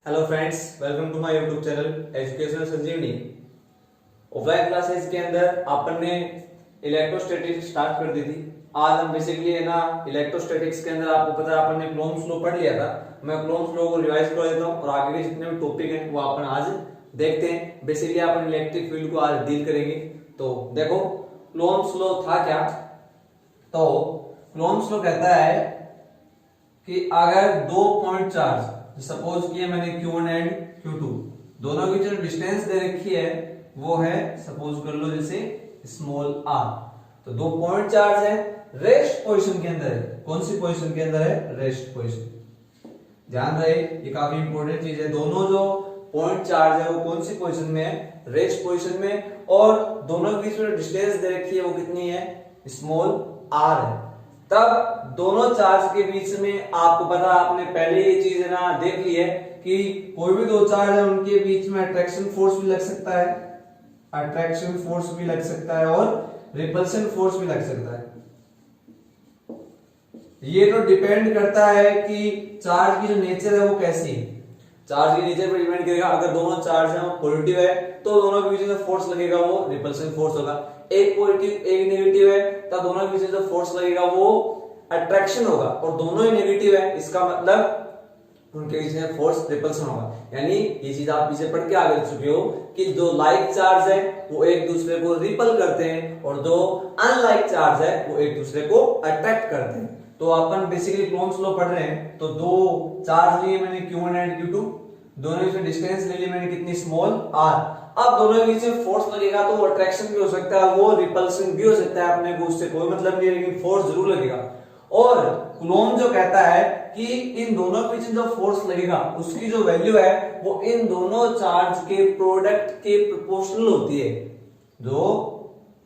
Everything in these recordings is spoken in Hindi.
Hello friends, welcome to my YouTube channel educational Sanjeevani. Offline classes के अंदर अपन ने इलेक्ट्रोस्टैटिक्स स्टार्ट कर दी थी। आज हम बेसिकली है ना इलेक्ट्रोस्टैटिक्स के अंदर आपको पता है अपन ने कूलॉम्स लॉ पढ़ लिया था। मैं कूलॉम्स लॉ को रिवाइज कर देता हूँ और आगे के जितने भी टॉपिक हैं वो अपन आज देखते हैं। बेसिकली अपन इलेक्ट्रिक फील्ड को आज डील करेंगे। तो देखो कूलॉम्स लॉ था क्या। तो कूलॉम्स लॉ कहता है कि अगर दो पॉइंट चार्ज सपोज किया मैंने Q1 एंड Q2, दोनों की जो डिस्टेंस दे रखी है वो है सपोज कर लो जैसे स्मॉल r। तो दो पॉइंट चार्ज है, रेस्ट पोजीशन के अंदर है। कौन सी पोजीशन के अंदर है? Rest position. ध्यान रहे ये काफी इंपॉर्टेंट चीज है। दोनों जो पॉइंट चार्ज है वो कौन सी पोजीशन में है? रेस्ट पोजीशन में। और दोनों के बीच में डिस्टेंस दे रखी है वो कितनी है? स्मॉल r है। तब दोनों चार्ज के बीच में आपको पता, आपने पहले ये चीज है ना देख ली है कि कोई भी दो चार्ज है उनके बीच में अट्रैक्शन फोर्स भी लग सकता है, अट्रैक्शन फोर्स भी लग सकता है और रिपल्शन फोर्स भी लग सकता है। ये तो डिपेंड करता है कि चार्ज की जो नेचर है वो कैसी है। चार्ज की नेचर पर डिपेंड करेगा। अगर दोनों चार्ज है वो पॉजिटिव है तो दोनों के बीच में फोर्स लगेगा वो रिपल्शन फोर्स होगा। एक पॉजिटिव एक नेगेटिव है तो दोनों के बीच में जो फोर्स लगेगा वो अट्रैक्शन होगा। और दोनों ही नेगेटिव है, इसका मतलब उनके बीच में फोर्स रिपल्शन होगा। यानी ये चीज आप पीछे पढ़ के आ चुके हो कि जो लाइक चार्ज है वो एक दूसरे को रिपल करते हैं और जो अनलाइक चार्ज है वो एक दूसरे को अट्रैक्ट करते हैं। तो अपन बेसिकली कूलॉम्स लॉ पढ़ रहे हैं। तो दो चार्ज लिए मैंने Q1 एंड Q2, दोनों के बीच में डिस्टेंस ले ली मैंने कितनी? Small r। अब दोनों के बीच में फोर्स लगेगा तो अट्रैक्शन भी हो सकता है, वो रिपल्शन भी हो सकता है। अपने को उससे कोई मतलब नहीं है, लेकिन फोर्स जरूर लगेगा। और कूलॉम जो कहता है कि इन दोनों के बीच जो फोर्स लगेगा उसकी जो वैल्यू है वो इन दोनों चार्ज के प्रोडक्ट के प्रोपोर्शनल होती है। जो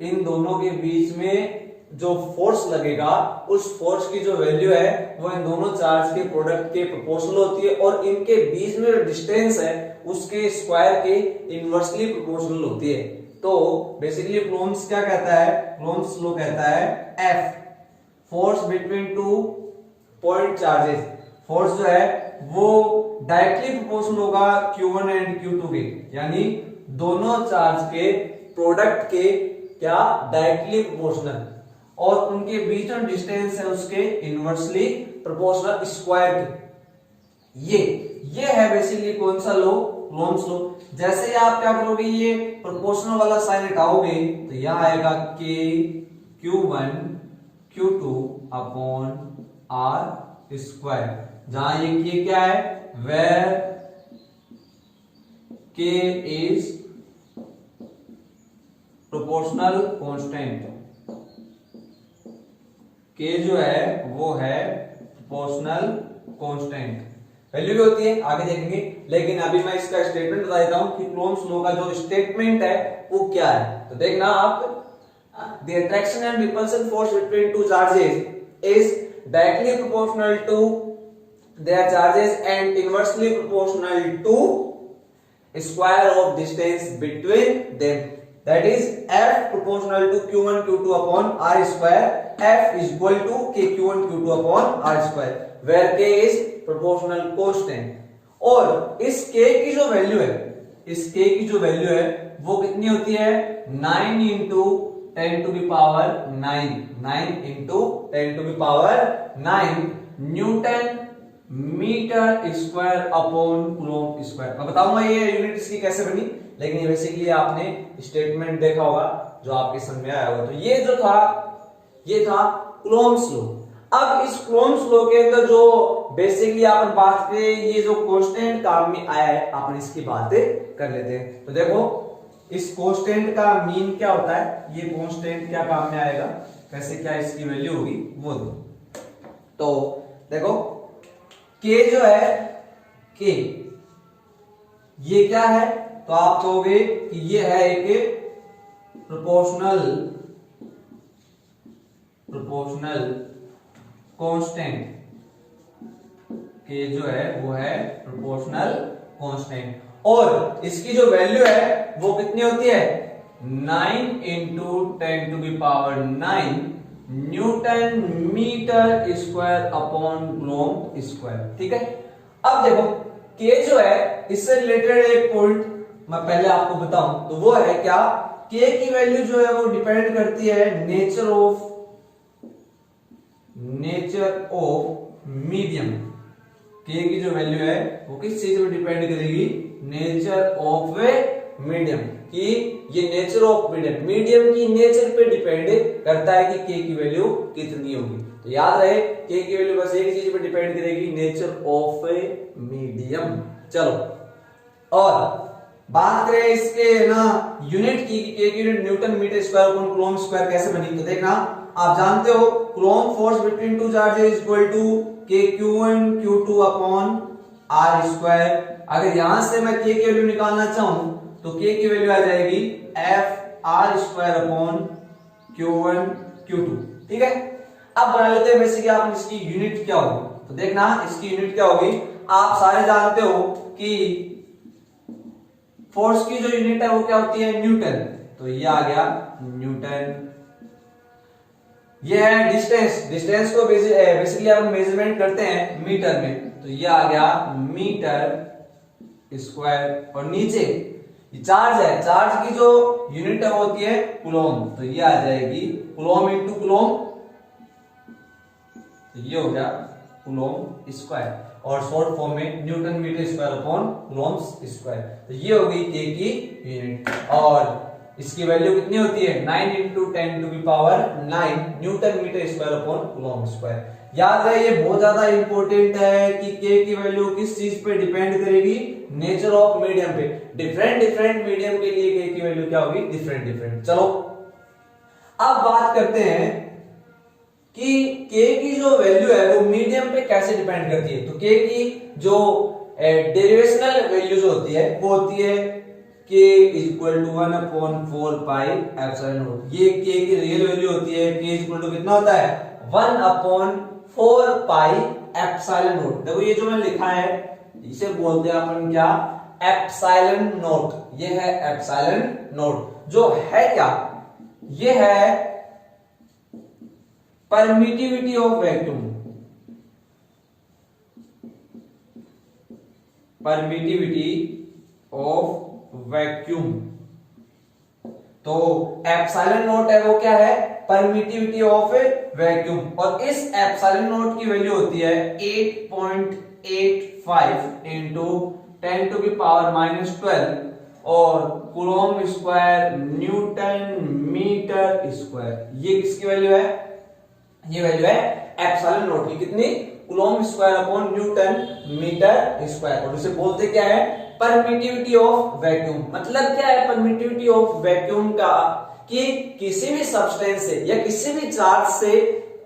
इन दोनों के बीच में जो फोर्स लगेगा उस फोर्स की जो वैल्यू है वो इन दोनों चार्ज के प्रोडक्ट के प्रोपोर्शनल होती है और इनके बीच में जो डिस्टेंस है उसके स्क्वायर के इनवर्सली प्रोपोर्शनल होती है। तो बेसिकली कूलॉम्स क्या कहता है? कूलॉम्स लॉ कहता है F, force between two point charges. Force जो है वो डायरेक्टली प्रोपोर्शनल होगा Q1 एंड Q2 के, यानी दोनों चार्ज के प्रोडक्ट के क्या डायरेक्टली प्रोपोर्शनल, और उनके बीच में डिस्टेंस है उसके इनवर्सली प्रोपोर्शनल स्क्वायर के। ये है बेसिकली कौन सा लॉ? Coulomb's law. जैसे ही आप क्या करोगे, ये प्रोपोर्शनल वाला साइन हटाओगे तो यहां आएगा K Q1 Q2 upon R square. जहां ये क्या है? Where K is proportional constant. K जो है वो है प्रोपोर्शनल कांस्टेंट। वैल्यू भी होती है, आगे देखेंगे। लेकिन अभी मैं इसका स्टेटमेंट बता देता हूं कि कूलॉम्स लॉ का जो स्टेटमेंट है वो क्या है। तो देखना आप, the attraction and repulsion force between two charges is directly proportional to their charges and inversely proportional to square of distance between them. That is F proportional to Q1 Q2 upon R square. F is equal to K Q1 Q2 upon R square, where K is proportional constant. और इस K की जो वैल्यू है, इस K की जो वैल्यू है वो कितनी होती है? 9 into 10 to the power 9, 9 into 10 to the power 9 newton metre square upon coulomb square. मैं बताऊंगा ये यूनिट इसकी कैसे बनी, लेकिन ये बेसिकली आपने स्टेटमेंट देखा होगा जो आपके समझ में आया होगा। तो ये जो था ये था कूलॉम्स लॉ। अब इस कूलॉम्स लॉ के अंदर जो बेसिकली अपन बात करें, ये जो कांस्टेंट काम में आया है अपन इसकी बातें कर लेते हैं। तो देखो इस कांस्टेंट का मीन क्या होता है, ये कांस्टेंट क्या काम में आएगा, कैसे क्या इसकी वैल्यू होगी वो दो। तो देखो K जो है K, ये क्या है? तो आप कहोगे कि ये है एक प्रोपोर्शनल कांस्टेंट। K जो है वो है प्रोपोर्शनल कांस्टेंट और इसकी जो वैल्यू है वो कितनी होती है? 9 into 10 to the power 9 newton metre square upon coulomb square. ठीक है। अब देखो के जो है इससे रिलेटेड एक पॉइंट मैं पहले आपको बताऊं तो वो है क्या, के की वैल्यू जो है वो डिपेंड करती है नेचर ऑफ मीडियम। के की जो वैल्यू है वो किस चीज पे डिपेंड करेगी, नेचर ऑफ मीडियम, कि ये नेचर ऑफ मीडियम की नेचर पे डिपेंड करता है कि के की वैल्यू कितनी होगी। तो याद रहे के की वैल्यू बस एक चीज पे डिपेंड करेगी, नेचर ऑफ मीडियम। चलो और बात करें इसके ना यूनिट की, के की unit newton metre square upon coulomb square कैसे बनी। तो देखना आप जानते हो coulomb force between two charges equal to K Q1 Q2 upon are square. अगर यहां से मैं के की वैल्यू निकालना चाहूं तो के की वैल्यू आ जाएगी F R square upon Q1 Q2। ठीक है, अब बना लेते हैं बेसिकली आप इसकी यूनिट क्या होगी। तो देखना इसकी यूनिट क्या होगी, आप सारे जानते हो कि फोर्स की जो यूनिट है वो क्या होती है, न्यूटन। तो ये आ गया न्यूटन। ये है डिस्टेंस को बेसिकली हम मेजरमेंट करते हैं मीटर में, तो ये आ गया मीटर स्क्वायर। और नीचे चार्ज है, चार्ज की जो यूनिट है वो होती है कूलम्ब, तो ये आ जाएगी कूलम्ब इनटू कूलम्ब, तो ये हो गया कूलम्ब स्क्वायर। और शॉर्ट फॉर्म में newton metre square upon coulomb square. तो ये हो गई के की यूनिट। और इसकी वैल्यू कितनी होती है, 9 into 10 to the power 9 newton metre square upon coulomb square. याद रहे ये बहुत ज्यादा इंपॉर्टेंट है कि के की वैल्यू किस चीज पे डिपेंड करेगी, नेचर ऑफ मीडियम पे। डिफरेंट मीडियम के लिए के की वैल्यू क्या होगी, डिफरेंट। चलो अब बात करते हैं कि के की जो वैल्यू है वो मीडियम पे कैसे डिपेंड करती है। तो के की जो डेरिवेशनल वैल्यू जो होती है वो होती है k equal to 1 upon 4 pi epsilon naught. ये k की रियल वैल्यू होती है, k इक्वल टू कितना होता है, 1 अपॉन 4 पाई एप्सिलॉन नॉट। देखो ये जो मैंने लिखा है इसे बोलते हैं अपन क्या, एप्सिलॉन नॉट। ये है एप्सिलॉन नॉट, जो है क्या, ये है permittivity of vacuum. Permittivity of vacuum. तो एप्सिलॉन नॉट है वो क्या है, परमिटिविटी ऑफ वैक्यूम। और इस एप्सिलॉन नॉट की वैल्यू होती है 8.85 इंटू 10 टू दी पावर -12 और coulomb square newton metre square. ये किसकी वैल्यू है, ये वैल्यू है एप्सिलॉन नॉट की, कितनी, coulomb square upon newton metre square. और इसे बोलते क्या है, परमिटिविटी ऑफ वैक्यूम। मतलब क्या है परमिटिविटी ऑफ वैक्यूम का, कि किसी भी सब्सटेंस से या किसी भी चार्ज से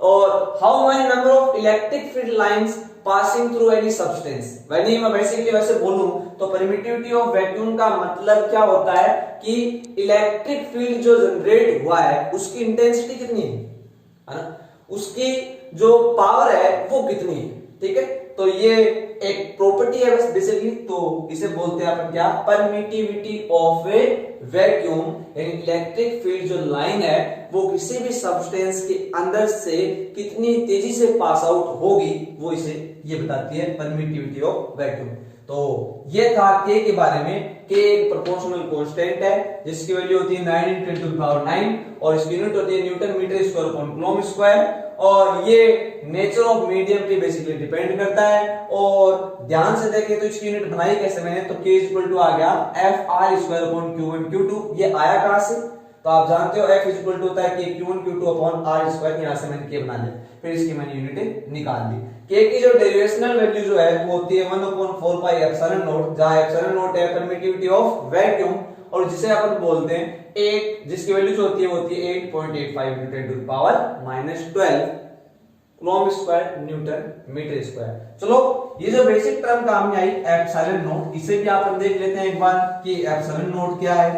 और how many number of electric field lines passing through any substance. वैसे मैं बेसिकली वैसे बोलूं तो परमिटिविटी ऑफ वैक्यूम का मतलब क्या होता है कि इलेक्ट्रिक फील्ड जो जनरेट हुआ है उसकी इंटेंसिटी कितनी है ना, उसकी जो पावर है वो कितनी है। ठीक है, तो ये एक प्रॉपर्टी है बस बेसिकली, तो इसे बोलते हैं अपन क्या, permittivity of A vacuum. Electric field जो लाइन है वो किसी भी सब्सटेंस के अंदर से कितनी तेजी से पास आउट होगी वो इसे ये बताती है परमिटिविटी ऑफ वैक्यूम। तो ये था के बारे में। के एक प्रोपोर्शनल कांस्टेंट है जिसकी वैल्यू होती है 9 × 10 टू द पावर 9 और इसकी यूनिट होती है newton metre square upon coulomb square. और ये नेचर ऑफ मीडियम पे बेसिकली डिपेंड करता है। और ध्यान से देखें तो इसकी यूनिट बनाई कैसे मैंने, तो k इक्वल टू आ गया F R square upon Q1 Q2। ये आया कहां से, तो आप जानते हो f इक्वल टू होता है कि Q1 Q2 upon are square. यहां से मैंने k बना लिया, फिर इसकी मैंने यूनिट निकाल दी। k की जो डेरिवेशनल वैल्यू जो है वो होती है 1 अपॉन 4 पाई एप्सिलॉन नॉट, जहां एप्सिलॉन नॉट है परमिटिविटी ऑफ वैक्यूम और जिसे अपन बोलते हैं 8, जिसकी वैल्यू जो होती है वो होती है 8.85 × 10 to the power -12 coulomb square newton metre square. चलो ये जो बेसिक टर्म काम में आई एप्सिलॉन नॉट, इसे भी अपन देख लेते हैं एक बार कि एप्सिलॉन नॉट क्या है।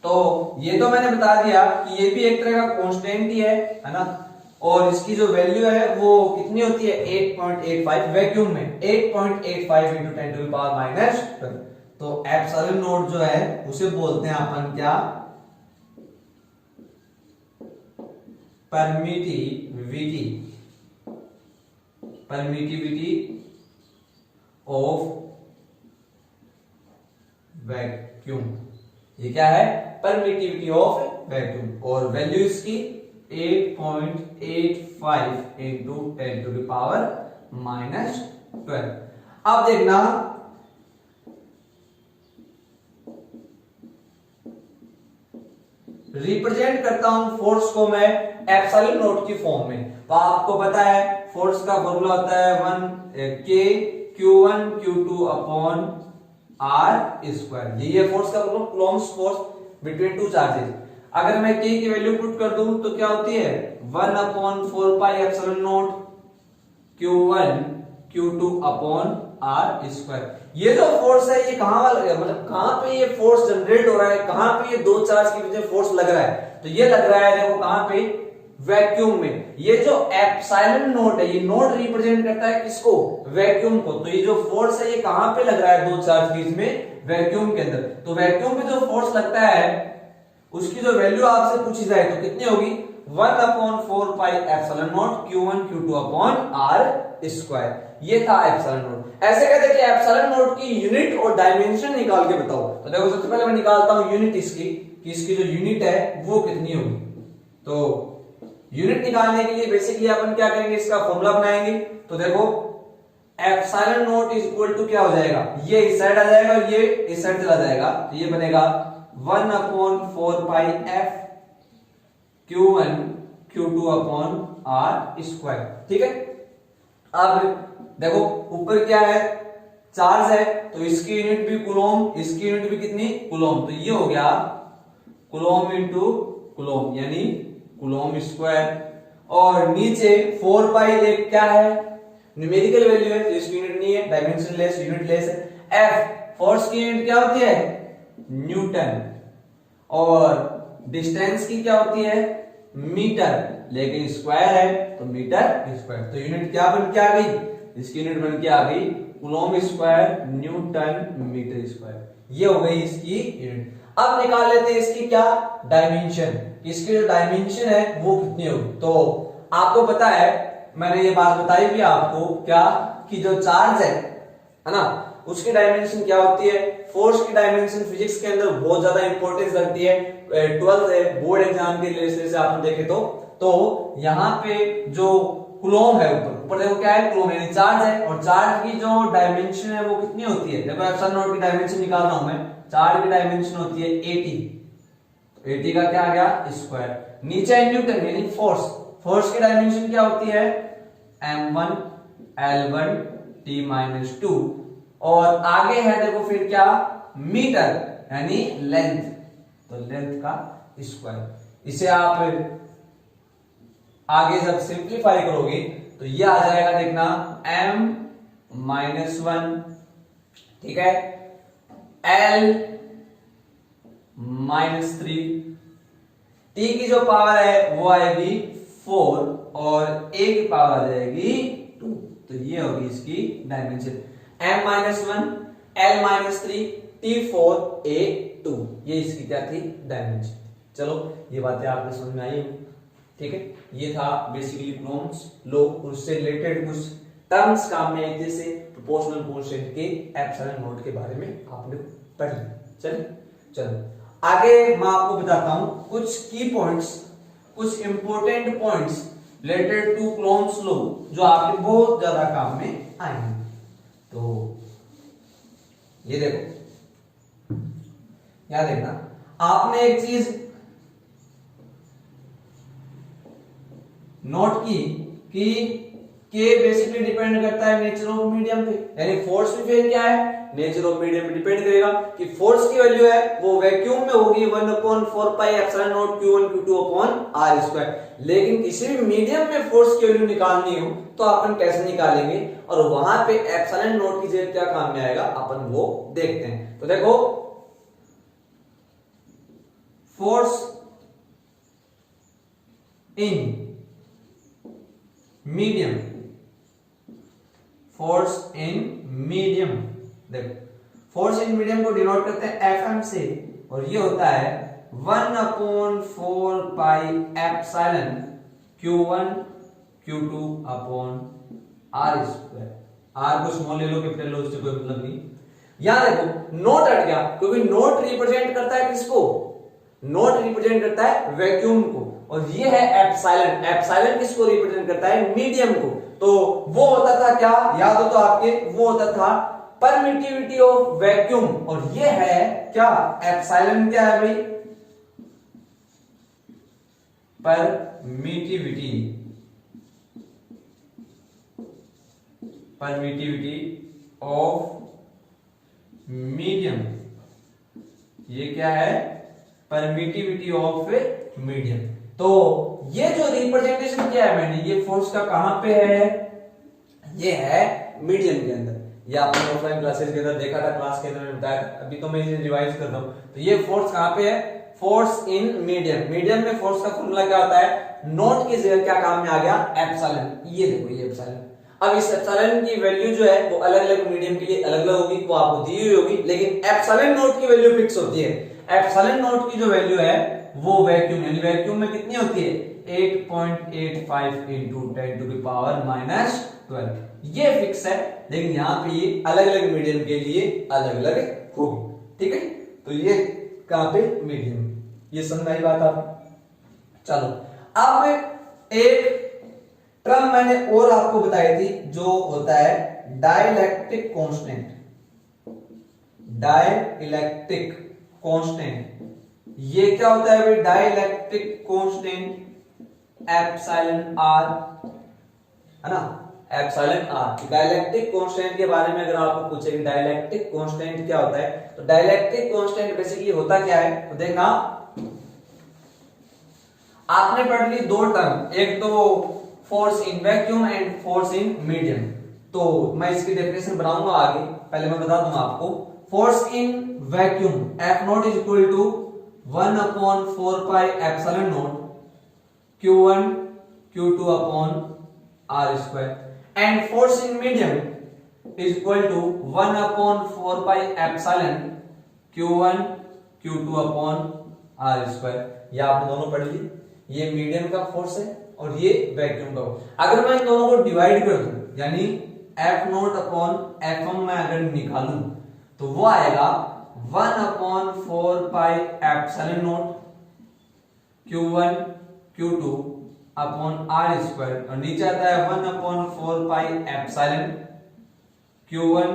तो ये तो मैंने बता दिया कि ये भी एक तरह का कांस्टेंट ही है ना, और इसकी जो वैल्यू है वो कितनी होती है 8.85 वैक्यूम में 8.85 × 10 टू द पावर -12। तो एप्सिलॉन नॉट जो है उसे बोलते हैं अपन क्या, परमिटिविटी ऑफ वैक्यूम, ये क्या है, परमिटिविटी ऑफ वैक्यूम, और वैल्यू इसकी 8.85 इंटू 10⁻⁻12। अब देखना रिप्रेजेंट करता हूं फोर्स को मैं एप्सिलॉन नॉट की फॉर्म में। तो आपको पता है फोर्स का फॉर्मूला होता है 1K Q1 Q2 upon R square. ये फोर्स का formula, Coulomb's force between two charges. अगर मैं K की वैल्यू पुट कर दूं तो क्या होती है 1/4 pi epsilon naught Q1 Q2 upon R square. ये जो फोर्स है ये कहां वाला, मतलब कहां पे ये फोर्स जनरेट हो रहा है, कहां पे ये दो चार्ज की वजह फोर्स लग रहा है, तो ये लग रहा है देखो कहां पे, वैक्यूम में। ये जो एप्सिलॉन नॉट है, ये नॉट रिप्रेजेंट करता है किसको, वैक्यूम को। तो ये जो फोर्स है ये कहां पे लग रहा है दो चार्ज के इसमें, वैक्यूम के अंदर। तो वैक्यूम पे जो फोर्स लगता है उसकी जो वैल्यू आपसे पूछी जाए तो कितनी होगी, 1/4 pi epsilon naught Q1 Q2 upon R square. ये था एप्सिलॉन नॉट। ऐसे कहते कि एप्सिलॉन नॉट की यूनिट और डायमेंशन निकाल के बताओ। तो देखो सबसे पहले मैं निकालता हूं यूनिट इसकी, कि इसकी जो यूनिट है वो कितनी होगी। तो यूनिट निकालने के लिए बेसिकली अपन क्या करेंगे, इसका फॉर्मूला बनाएंगे। तो देखो epsilon naught is equal to क्या हो जाएगा, ये इस साइड आ जाएगा, ये इस साइड चला जाएगा, तो ये बनेगा 1/4 पाई F Q1 Q2 upon R square. ठीक है। अब देखो ऊपर क्या है, चार्ज है, तो इसकी यूनिट भी कूलोम, इसकी यूनिट भी कितनी, कूलोम। तो ये हो गया कूलोम इंटू कूलोम, यानी कूलोम स्क्वायर। और नीचे 4 पाई एक क्या है, न्यूमेरिकल वैल्यू है, तो इसकी यूनिट नहीं है, डायमेंशन लेस, यूनिट लेस है। F फोर्स की यूनिट क्या होती है, न्यूटन, और डिस्टेंस की क्या होती है, मीटर, लेकिन स्क्वायर है तो मीटर स्क्वायर। तो यूनिट क्या बन के आ गई, इसकी यूनिट बन के आ गई coulomb square newton metre square. ये हो गई इसकी यूनिट। अब निकाल लेते हैं इसकी क्या, डायमेंशन। इसकी जो डायमेंशन है वो कितनी होगी। तो आपको पता है, मैंने ये बात बताई भी आपको क्या, कि जो चार्ज है ना, उसकी डायमेंशन क्या होती है। फोर्स की डायमेंशन फिजिक्स के अंदर बहुत ज्यादा इंपॉर्टेंस रखती है। 12th बोर्ड एग्जाम के लिए से आपने देखे तो यहाँ पे जो कूलोम है, ऊपर देखो क्या है, कूलोम यानी चार्ज है, और चार्ज की जो डायमेंशन है वो कितनी होती है। देखो एप्सिलॉन नॉट की डायमेंशन निकाल रहा हूं मैं, चार्ज की डायमेंशन होती है 80। तो 80 का क्या आ गया, स्क्वायर। नीचे न्यूटन यानी फोर्स, फोर्स की डायमेंशन क्या होती है, m1 l1 t-2, और आगे है देखो फिर क्या, मीटर यानी लेंथ, तो लेंथ का स्क्वायर। इसे आप आगे जब सिंप्लीफाई करोगे तो ये आ जाएगा, देखना m-1, ठीक है, l-3, t की जो पावर है वो आएगी 4, और a की पावर आ जाएगी 2। तो ये होगी इसकी dimension, m-1 l-3 t4 a2। ये इसकी क्या थी, डायमेंशन। चलो ये बातें आपने समझ में आई, ठीक है। ये था बेसिकली कूलोम्स लॉ, उससे रिलेटेड कुछ टर्म्स काम में आए, जैसे प्रोपोर्शनल कांस्टेंट के एप्सिलॉन नॉट के बारे में आपने पढ़ लिया। चलो आगे मैं आपको बताता हूं कुछ की पॉइंट्स, कुछ important points related to Coulomb's law जो आपके बहुत ज्यादा काम में आएंगे। तो ये देखो, क्या देखना, आपने एक चीज नोट की कि K बेसिकली डिपेंड करता है नेचर ऑफ मीडियम पे, यानी फोर्स भी फिर क्या है, नेचर ऑफ मीडियम पे डिपेंड करेगा। कि फोर्स की वैल्यू है वो वैक्यूम में होगी 1/4 pi epsilon naught Q1 Q2 upon R square. लेकिन किसी भी मीडियम में फोर्स की वैल्यू निकालनी हो तो अपन कैसे निकालेंगे, और वहां पे एप्सिलॉन नॉट की जगह क्या काम में आएगा अपन वो देखते हैं। तो देखो force in medium, force in medium, देखो फोर्स इन मीडियम को डिनोट करते हैं Fm से, और ये होता है 1/4 pi epsilon Q1 Q2 upon R square. R को स्मॉल ले लो कैपिटल लो, उससे कोई मतलब नहीं। यहां देखो नोट हट गया क्योंकि नोट रिप्रेजेंट करता है किसको, नोट रिप्रेजेंट करता है वैक्यूम को, और ये है एप्सिलॉन, एप्सिलॉन किसको रिप्रेजेंट करता है, मीडियम को। तो वो होता था क्या, याद हो तो आपके, वो होता था परमिटिविटी ऑफ वैक्यूम, और ये है क्या, एप्सिलॉन क्या है भाई, परमिटिविटी, परमिटिविटी ऑफ मीडियम, ये क्या है, परमिटिविटी ऑफ मीडियम। तो ये जो रिप्रेजेंटेशन किया है मैंने, ये फोर्स का कहां पे है, ये है मीडियम के अंदर। ये आपने ऑफलाइन क्लासेस के अंदर देखा था, क्लास के अंदर बताया था, अभी तो मैं इसे रिवाइज कर रहा हूं। तो ये फोर्स कहां पे है, फोर्स इन मीडियम। मीडियम में फोर्स का फॉर्मूला क्या होता है, नोट की जगह क्या काम में आ गया, एप्सिलॉन। ये देखो ये एप्सिलॉन। अब इस एप्सिलॉन की वैल्यू जो है वो अलग अलग मीडियम के लिए अलग अलग होगी, वो आपको दी हुई होगी, लेकिन एप्सिलॉन नोट की वैल्यू फिक्स होती है। एप्सिलॉन नोट की जो वैल्यू है वो वैक्यूम, यानी वैक्यूम में कितनी होती है, 8.85 इंटू 10 टू द पावर -12, ये फिक्स है। लेकिन यहाँ पे ये अलग अलग मीडियम के लिए अलग अलग होगी, ठीक है। तो ये कहां पे, मीडियम, ये समझ आई बात आप। चलो अब एक टर्म मैंने और आपको बताई थी, जो होता है डाइलेक्ट्रिक कांस्टेंट, डाइलेक्ट्रिक कांस्टेंट। ये क्या होता है भाई, डाइलेक्ट्रिक कांस्टेंट एप्सिलॉन आर, है ना, एप्सिलॉन आर। डाइलेक्ट्रिक कांस्टेंट के बारे में अगर आपको पूछे कि डाइलेक्ट्रिक कांस्टेंट क्या होता है, तो डाइलेक्ट्रिक कांस्टेंट बेसिकली होता क्या है, तो देखना आपने पढ़ ली दो टर्म, एक तो force in vacuum and force in medium. तो मैं इसकी डेफिनेशन बनाऊंगा आगे, पहले मैं बता दूंगा आपको। Force in vacuum F naught is equal to 1/4 pi epsilon naught Q1 Q2 upon R square, and force in medium is equal to 1/4 pi epsilon Q1 Q2 upon R square. ये आपने दोनों पढ़ ली, ये मीडियम का फोर्स है और ये वैक्यूम का फोर्स। अगर मैं इन दोनों को डिवाइड कर दूं, यानी F नॉट अपॉन Fm में अगर निकालूं, तो वो आएगा 1/4 pi epsilon naught Q1 Q2 upon R square, और नीचे आता है 1/4 pi epsilon Q1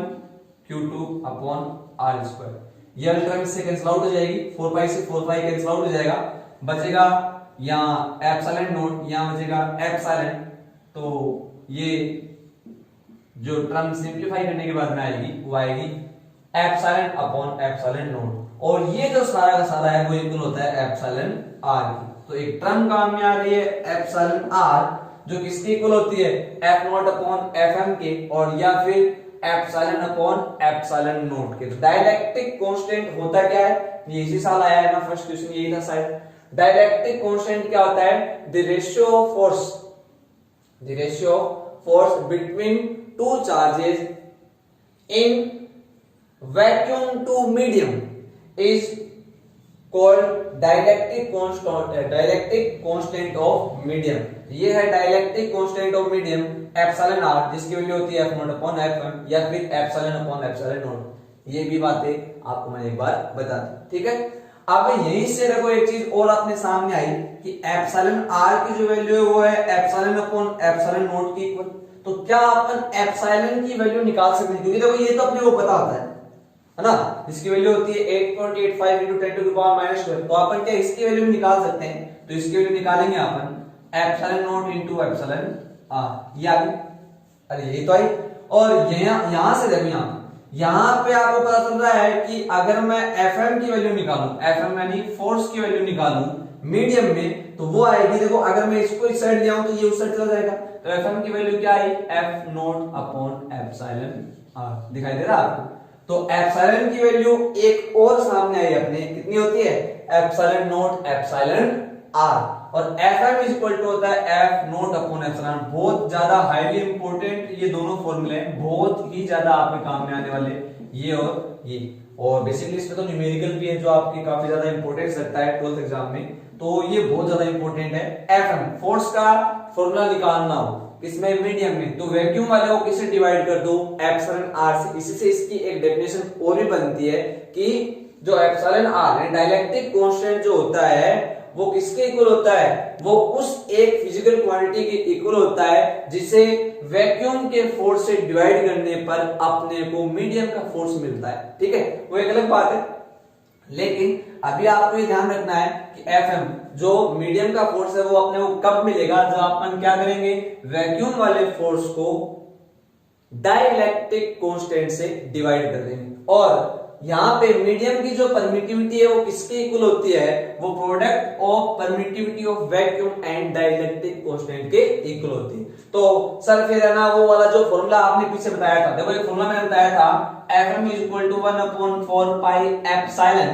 Q2 upon R square. ये टर्म इससे कैंसिल आउट हो जाएगी, 4 पाई से 4 पाई कैंसिल आउट हो जाएगा, बचेगा यहाँ एप्सिलॉन नोट, यहाँ बचेगा एप्सिलॉन। तो ये जो टर्म सिंप्लीफाई करने के बाद में आएगी वो आएगी एप्सिलॉन अपॉन एप्सिलॉन नोट, और ये जो सारा का सारा है वो इक्वल होता है एप्सिलॉन आर की। तो एक टर्म काम में आ रही है एप्सिलॉन आर, जो किसकी इक्वल होती है, F naught upon F M के, और या फिर एप्सिलॉन अपॉन एप्सिलॉन नोट के। तो डाइलेक्ट्रिक कांस्टेंट होता क्या है, ये इसी साल आया है ना, फर्स्ट क्वेश्चन यही था शायद। डाइलेक्ट्रिक कांस्टेंट क्या होता है, the ratio of force, the ratio of force between two charges in vacuum to medium is called dielectric constant, dielectric constant of medium. ये है dielectric constant of medium epsilon R, जिसकी वैल्यू होती है F naught upon F M या फिर एप्सिलॉन अपॉन एप्सिलॉन नॉट। ये भी बातें आपको मैं एक बार बता दी, ठीक है। अब यहीं से देखो एक चीज और अपने सामने आई कि एप्सिलॉन आर की जो वैल्यू है वो है एप्सिलॉन अपॉन एप्सिलॉन नॉट की इक्वल। तो क्या अपन एप्सिलॉन की वैल्यू निकाल सकते हैं, क्योंकि देखो ये तो अपने को पता होता है ना, इसकी वैल्यू होती है 8.85 into 10 to the power -12। तो अपन क्या इसकी वैल्यू निकाल सकते हैं, तो इसकी वैल्यू निकालेंगे अपन epsilon naught into epsilon r. ये आ गई, अरे ये तो आई। और यहां से देखो यहाँ पे आपको पता चल रहा है कि अगर मैं Fm की वैल्यू निकालूं, Fm यानी फोर्स की वैल्यू निकालूं मीडियम में, तो वो आएगी, देखो अगर मैं इसको इस साइड ले आऊं तो ये उस साइड चला जाएगा। तो Fm की वैल्यू क्या आई, F naught upon epsilon R, दिखाई दे रहा है आपको। तो एप्सिलॉन की वैल्यू एक और सामने आई अपने, कितनी होती है, एप्सिलॉन नॉट एप्सिलॉन आर, और Fm इज इक्वल टू होता है F नॉट अपॉन एप्सिलॉन। बहुत ज्यादा हाईली इंपॉर्टेंट ये दोनों फॉर्मूले हैं, बहुत ही ज्यादा आपके काम में आने वाले, ये और ये। और बेसिकली इसमें तो न्यूमेरिकल भी है जो आपकी काफी ज्यादा इंपॉर्टेंस रखता है 12th एग्जाम में, तो ये बहुत ज्यादा इंपॉर्टेंट है। Fm फोर्स का फॉर्मूला निकालना हो, किसमें, मीडियम में, तो वैक्यूम वाले को किससे डिवाइड कर दो, एप्सिलॉन आर से। इसी से इसकी एक डेफिनेशन और भी बनती है कि जो एप्सिलॉन आर है डाइलेक्ट्रिक कांस्टेंट जो होता है वो किसके इक्वल होता है, वो उस एक फिजिकल क्वांटिटी के इक्वल होता है जिसे वैक्यूम के फोर्स से डिवाइड करने पर अपने को मीडियम का फोर्स मिलता है। ठीक है, वो एक अलग बात है, लेकिन अभी आपको ये ध्यान रखना है कि Fm जो मीडियम का फोर्स है वो अपने को कब मिलेगा, जब अपन क्या करेंगे, वैक्यूम वाले फोर्स को डाइलेक्ट्रिक कांस्टेंट से डिवाइड कर देंगे। और यहां पे मीडियम की जो परमिटिविटी है वो किसके इक्वल होती है, वो product of permittivity of vacuum and dielectric constant के इक्वल होती है। तो सर फिर है ना वो वाला जो फॉर्मूला आपने पीछे बताया था, देखो ये फॉर्मूला मैंने बताया था Fm is equal to 1/4 pi epsilon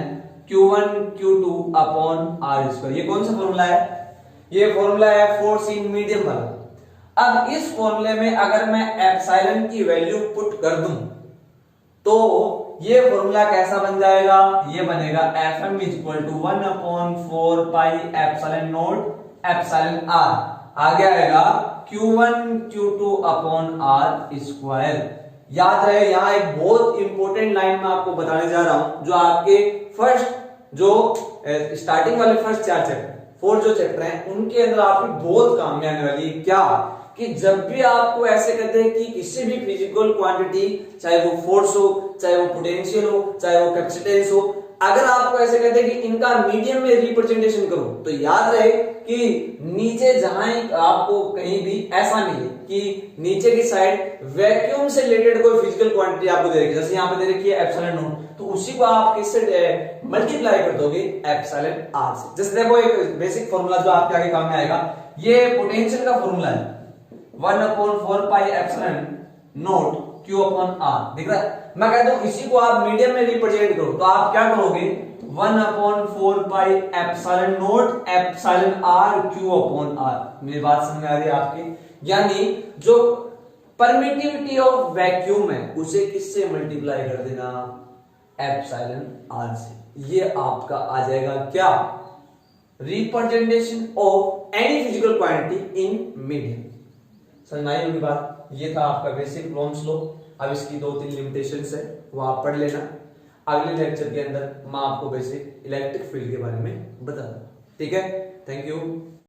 Q1 Q2 upon R square। ये कौन सा फॉर्मूला है, ये फॉर्मूला है फोर्स इन मीडियम वाला। अब इस फॉर्मूले में अगर मैं एप्सिलॉन की वैल्यू पुट कर दूं तो ये फॉर्मूला कैसा बन जाएगा, ये बनेगा Fm is equal to 1/4 pi epsilon not epsilon R, आगे आएगा Q1 Q2 upon R square. याद रहे यहां एक बहुत इंपॉर्टेंट लाइन मैं आपको बताने जा रहा हूं जो आपके फर्स्ट जो स्टार्टिंग वाले फर्स्ट 4 चैप्टर 4 जो चैप्टर हैं उनके अंदर आपकी बहुत काम में आने वाली है। क्या कि जब भी आपको ऐसे कहते हैं कि किसी भी फिजिकल क्वांटिटी, चाहे वो फोर्स हो, चाहे वो पोटेंशियल हो, चाहे वो कैपेसिटेंस हो, अगर आपको ऐसे कहते हैं कि इनका मीडियम में रिप्रेजेंटेशन करो, तो याद रहे कि नीचे जहां आपको कहीं भी ऐसा मिले कि नीचे की साइड वैक्यूम से रिलेटेड कोई फिजिकल क्वांटिटी आपको दे रखी है, जैसे यहां पे दे रखी है एप्सिलॉन नॉट, तो उसी को आप किससे मल्टीप्लाई कर दोगे, एप्सिलॉन आर से। जैसे देखो एक बेसिक फॉर्मूला जो आपके आगे काम में आएगा, ये पोटेंशियल का फॉर्मूला है 1/4 pi epsilon not Q upon R, दिख रहा है। मैं कहता हूं इसी को आप मीडियम में रिप्रेजेंट करो, तो आप क्या करोगे 1/4 pi epsilon not epsilon R Q upon R। मेरी बात समझ में आ रही है आपकी, यानी जो परमिटिविटी ऑफ वैक्यूम है उसे किससे मल्टीप्लाई कर देना, एप्सिलॉन R से। ये आपका आ जाएगा क्या, representation of any physical quantity in medium. समझ में आई होगी बात। ये था आपका बेसिक ओम्स लॉ। अब इसकी 2-3 लिमिटेशंस है वो आप पढ़ लेना, अगले लेक्चर के अंदर मैं आपको बेसिक इलेक्ट्रिक फील्ड के बारे में बताऊंगा। ठीक है, थैंक यू।